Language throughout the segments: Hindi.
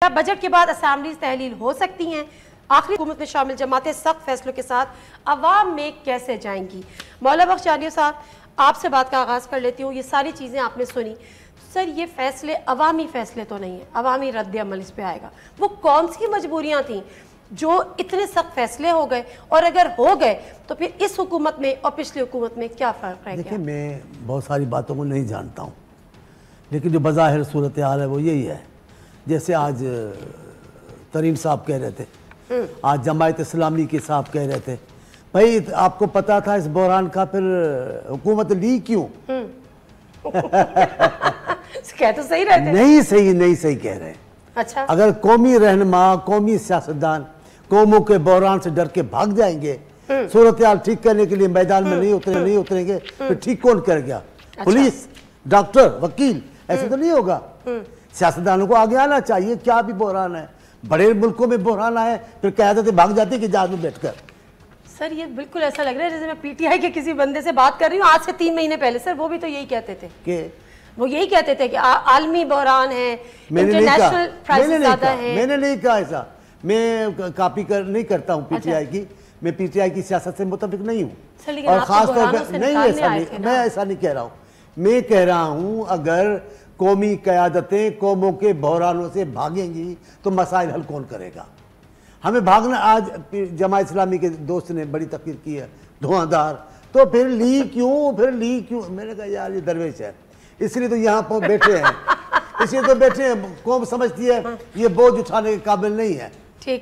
क्या बजट के बाद असेंबलीज तहलील हो सकती हैं? आखिरी हुकूमत में शामिल जमातें सख्त फैसलों के साथ अवाम में कैसे जाएंगी? मौला बख्श जानियो साहब, आपसे बात का आगाज़ कर लेती हूँ। ये सारी चीज़ें आपने सुनी, सर ये फैसले अवामी फैसले तो नहीं है, अवामी रद्द अमल इस पर आएगा। वो कौन सी मजबूरियाँ थीं जो इतने सख्त फैसले हो गए, और अगर हो गए तो फिर इस हुकूमत में और पिछली हुकूमत में क्या फ़र्क रह गया? देखिए, मैं बहुत सारी बातों को नहीं जानता हूँ, लेकिन जो बज़ाहिर सूरत हाल है वो यही है। जैसे आज तरीन साहब कह रहे थे, आज जमायत इस्लामी के साहब कह रहे थे, भाई आपको पता था इस बहरान का, फिर हुकूमत ली क्यों? कह तो सही रहते, नहीं सही कह रहे हैं। अच्छा, अगर कौमी रहनुमा, कौमी सियासतदान कौमों के बहरान से डर के भाग जाएंगे, सूरत हाल ठीक करने के लिए मैदान में नहीं उतरेंगे, फिर ठीक कौन करेगा? अच्छा। पुलिस, डॉक्टर, वकील, ऐसे तो नहीं होगा। सियासतदानों को आगे आना चाहिए। क्या भी बहरान है, बड़े मुल्कों में बहरान आए फिर क़यादतें भाग जाती कि जहाज में बैठकर। सर ये बिल्कुल ऐसा लग रहा है जैसे मैं पीटीआई के किसी बंदे से बात कर रही हूँ आज से 3 महीने पहले। सर वो भी तो यही कहते थे कि आलमी बहरान है, इंटरनेशनल प्राइसेस ज़्यादा है। मैंने नहीं कहा ऐसा। मैं कॉपी नहीं करता हूँ पीटीआई की। मैं पीटीआई की सियासत से मुतफिक नहीं हूँ, और खास तौर पर नहीं, मैं ऐसा नहीं कह रहा हूँ। मैं कह रहा हूँ अगर कौमी क़यादतें कौमों के बहरानों से भागेंगी तो मसाइल हल कौन करेगा? हमें भागना, आज जमात इस्लामी के दोस्त ने बड़ी तकरीर की है, धुआंधार, तो फिर ली क्यों? मैंने कहा यार ये दरवेश है, इसलिए तो यहाँ पर बैठे हैं, इसलिए तो बैठे हैं। कौम समझती है ये बोझ उठाने के काबिल नहीं है,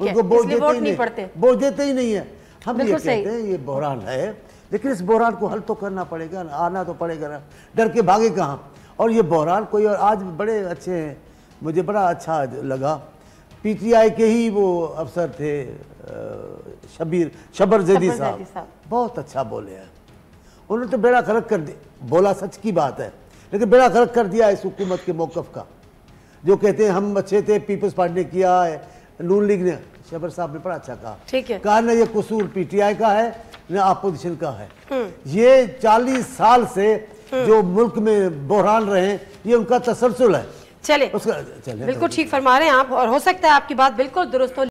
उनको बोझ देते ही नहीं है। हम ये कहते हैं ये बहरान है, लेकिन इस बहरान को हल तो करना पड़ेगा ना, आना तो पड़ेगा ना, डर के भागे कहाँ? और ये बहरान कोई और, आज बड़े अच्छे हैं, मुझे बड़ा अच्छा लगा, पीटीआई के ही वो अफसर थे शबर जैदी साहब, बहुत अच्छा बोले हैं। उन्होंने तो बेड़ा गर्क कर दिया, बोला सच की बात है, लेकिन बेड़ा गर्क कर दिया इस हुकूमत के मौक़िफ़ का। जो कहते हैं हम अच्छे थे, पीपल्स पार्टी ने किया है, नून लीग ने, शबर साहब ने बड़ा अच्छा कहा, ठीक है, कहा ना ये कसूर पीटीआई का है न अपोजिशन का है। ये 40 साल से जो मुल्क में बहरान रहे, ये उनका तसलसल है। चले बिल्कुल ठीक फरमा रहे हैं आप, और हो सकता है आपकी बात बिल्कुल दुरुस्त हो।